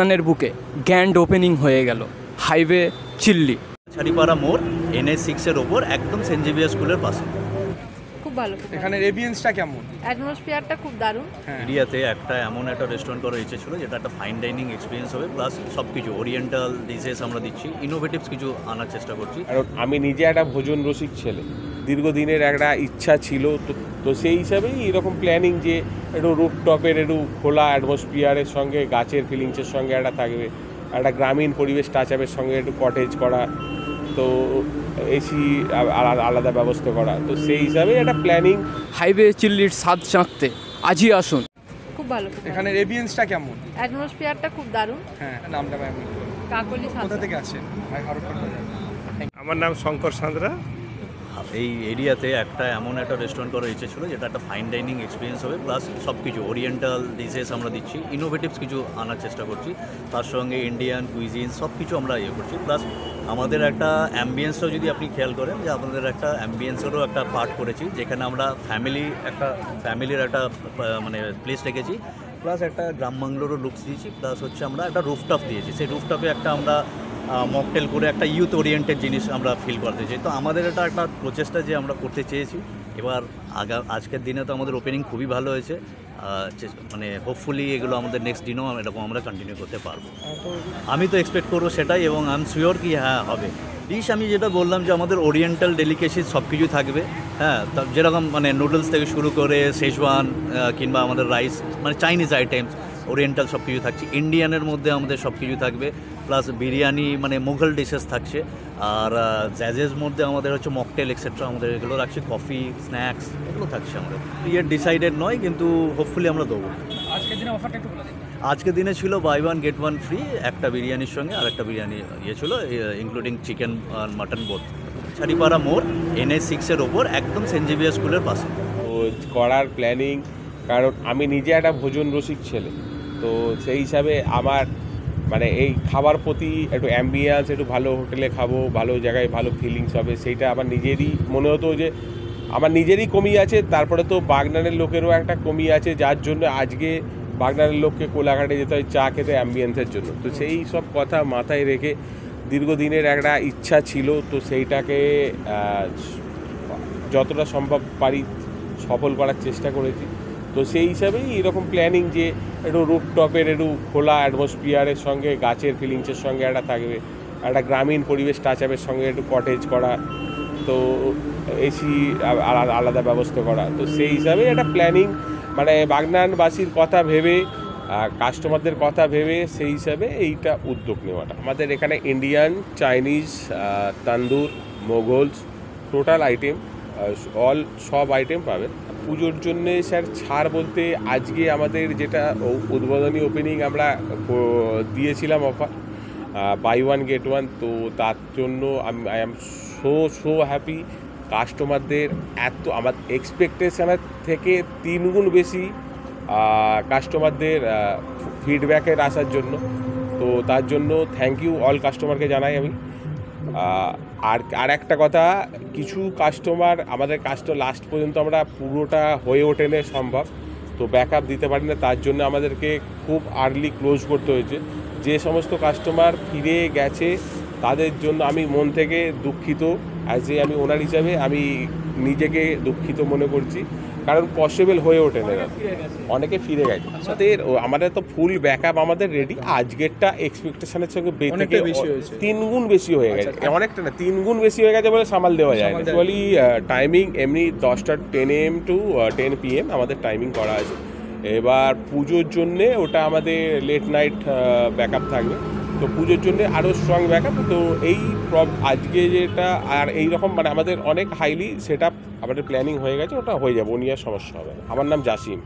রানের বুকে grand opening হয়ে গেল হাইওয়ে চিল্লি ছাড়িপাড়া মোড় NH6-এর ওপর একদম সেন্ট জেভিয়ার স্কুলের পাশে। খুব ভালো, এখানে এভিয়েন্সটা কেমন? অ্যাটমসফিয়ারটা খুব দারুণ। এরিয়াতে একটা এমন একটা রেস্টুরেন্ট করার ইচ্ছে ছিল যেটা একটা ফাইন ডাইনিং এক্সপিরিয়েন্স হবে, প্লাস সব কিছু ওরিয়েন্টাল ডিশেস আমরা দিচ্ছি, ইনোভেটিভস কিছু আনার চেষ্টা করছি। কারণ আমি নিজে একটা ভোজন রসিক ছেলে, দীর্ঘদিনের একটা ইচ্ছা ছিল, তো সেই হিসাবেই এরকম প্ল্যানিং যে একটু রুফটপের একটু খোলা অ্যাটমসফিয়ারের সঙ্গে গাছের ফিলিংসের সঙ্গে একটা থাকবে, একটা গ্রামীণ পরিবেশ টাচআপের সঙ্গে একটু কটেজ করা, তো এসি আলাদা ব্যবস্থা করা, তো সেই হিসাবে একটা প্ল্যানিং। হাইওয়ে চিল্লির স্বাদ চাঁকতে আজই আসুন। খুব ভালো, এখানে এভিয়েন্সটা কেমন? অ্যাটমসফিয়ারটা খুব দারুণ। হ্যাঁ, নামটা ভাই আমি কাকলি কোথা থেকে আসেন? ভাই হরকর বাজার। আমার নাম শঙ্কর সাঁতরা। এই এরিয়াতে একটা এমন একটা রেস্টুরেন্ট করার ইচ্ছে ছিল যেটা একটা ফাইন ডাইনিং এক্সপিরিয়েন্স হবে, প্লাস সব কিছু ওরিয়েন্টাল ডিশেস আমরা দিচ্ছি, ইনোভেটিভস কিছু আনার চেষ্টা করছি, তার সঙ্গে ইন্ডিয়ান কুইজিন সব কিছু আমরা করছি। প্লাস আমাদের একটা অ্যাম্বিয়েন্সটাও যদি আপনি খেয়াল করেন যে আমাদের একটা অ্যাম্বিয়েন্সেরও একটা পার্ট করেছি, যেখানে আমরা ফ্যামিলির একটা মানে প্লেস রেখেছি, প্লাস একটা গ্রাম বাংলোরও লুকস দিয়েছি, প্লাস হচ্ছে আমরা একটা রুফটপ দিয়েছি। সেই রুফটপে একটা আমরা মকটেল করে একটা ইউথ ওরিয়েন্টেড জিনিস আমরা ফিল করতে চাই। তো আমাদের এটা একটা প্রচেষ্টা যে আমরা করতে চেয়েছি। এবার আজকের দিনে তো আমাদের ওপেনিং খুবই ভালো হয়েছে, মানে হোপফুলি এগুলো আমাদের নেক্সট দিনেও এরকম আমরা কন্টিনিউ করতে পারবো। আমি তো এক্সপেক্ট করবো সেটাই, এবং আই এম শিওর কি হ্যাঁ হবে। ডিশ আমি যেটা বললাম যে আমাদের ওরিয়েন্টাল ডেলিকেসি সব কিছু থাকবে, হ্যাঁ, যেরকম মানে নুডলস থেকে শুরু করে শেজওয়ান কিংবা আমাদের রাইস, মানে চাইনিজ আইটেমস, ওরিয়েন্টাল সব কিছু থাকছে। ইন্ডিয়ানের মধ্যে আমাদের সব কিছু থাকবে, প্লাস বিরিয়ানি মানে মুঘল ডিশেস থাকছে, আর জ্যাজের মধ্যে আমাদের হচ্ছে মকটেল এক্সেট্রা আমাদের এগুলো রাখছে, কফি স্ন্যাক্স এগুলো থাকছে আমাদের। ইয়ে ডিসাইডেড নয়, কিন্তু হোপফুলি আমরা দেবো। আজকের দিনে অফারটা একটু বলে দিন। আজকের দিনে ছিল buy one get one free, একটা বিরিয়ানির সঙ্গে আর একটা বিরিয়ানি ছিল, ইনক্লুডিং চিকেন আর মাটন বোথ। ছাড়িপাড়া মোড় NH6-এর ওপর একদম সেন্ট জেভিয়ার স্কুলের পাশে তো করার প্ল্যানিং, কারণ আমি নিজে একটা ভোজন রসিক ছেলে, তো সেই হিসাবে আমার মানে এই খাবার প্রতি একটু অ্যাম্বিয়েন্স, একটু ভালো হোটেলে খাবো, ভালো জায়গায় ভালো ফিলিংস হবে, সেইটা আমার নিজেরই মনে হতো যে আমার নিজেরই কমি আছে। তারপরে তো বাগনানের লোকেরও একটা কমি আছে, যার জন্য আজকে বাগনানের লোককে কোলাঘাটে যেতে হয় চা খেতে অ্যাম্বিয়েন্সের জন্য। তো সেই সব কথা মাথায় রেখে দীর্ঘদিনের একটা ইচ্ছা ছিল, তো সেইটাকে যতটা সম্ভব পারি সফল করার চেষ্টা করেছি। তো সেই হিসাবেই এরকম প্ল্যানিং যে একটু রুফটপের একটু খোলা অ্যাটমসফিয়ারের সঙ্গে গাছের ফিলিংসের সঙ্গে একটা থাকবে, একটা গ্রামীণ পরিবেশ টাচআপের সঙ্গে একটু কটেজ করা, তো এসি আলাদা ব্যবস্থা করা, তো সেই হিসাবে একটা প্ল্যানিং, মানে বাগনানবাসীর কথা ভেবে, কাস্টমারদের কথা ভেবে সেই হিসাবে এইটা উদ্যোগ নেওয়াটা। আমাদের এখানে Indian, Chinese, tandoor, Mughals total item সব আইটেম পাবেন। পুজোর জন্যে স্যার ছাড় বলতে আজকে আমাদের যেটা উদ্বোধনী ওপেনিং আমরা দিয়েছিলাম offer by one get one, তো তার জন্য আই এম সো হ্যাপি। কাস্টমারদের এত আমার এক্সপেকটেশনের থেকে 3 গুণ বেশি কাস্টমারদের ফিডব্যাকের আসার জন্য, তো তার জন্য থ্যাংক ইউ অল কাস্টমারকে জানাই আমি। আর একটা কথা, কিছু কাস্টমার আমাদের লাস্ট পর্যন্ত আমরা পুরোটা হয়ে ওঠেনি সম্ভব, তো ব্যাকআপ দিতে পারি না, তার জন্য আমাদেরকে খুব আর্লি ক্লোজ করতে হয়েছে। যে সমস্ত কাস্টমার ফিরে গেছে তাদের জন্য আমি মন থেকে দুঃখিত, আমি ওনার হিসাবে আমি নিজেকে দুঃখিত মনে করছি, কারণ পসিবল হয়ে ওঠে না, অনেকে ফিরে গেছে। আমাদের তো ফুল ব্যাকআপ আমাদের রেডি। আজকেরটা এক্সপেকটেশনের সঙ্গে 3 গুণ বেশি হয়ে গেছে, অনেকটা না 3 গুণ বেশি হয়ে গেছে বলে সামাল দেওয়া যায় না। অ্যাকচুয়ালি টাইমিং এমনি 10টা 10 AM to 10 PM আমাদের টাইমিং করা আছে। এবার পুজোর জন্যে ওটা আমাদের লেট নাইট ব্যাকআপ থাকবে, তো পুজোর জন্যে আরও স্ট্রং ব্যাকআপ। তো এই আজকে যেটা আর এই রকম মানে আমাদের অনেক হাইলি সেট আপ আমাদের প্ল্যানিং হয়ে গেছে, ওটা হয়ে যাবে, ও নিয়ে সমস্যা হবে না। আমার নাম জাসিম।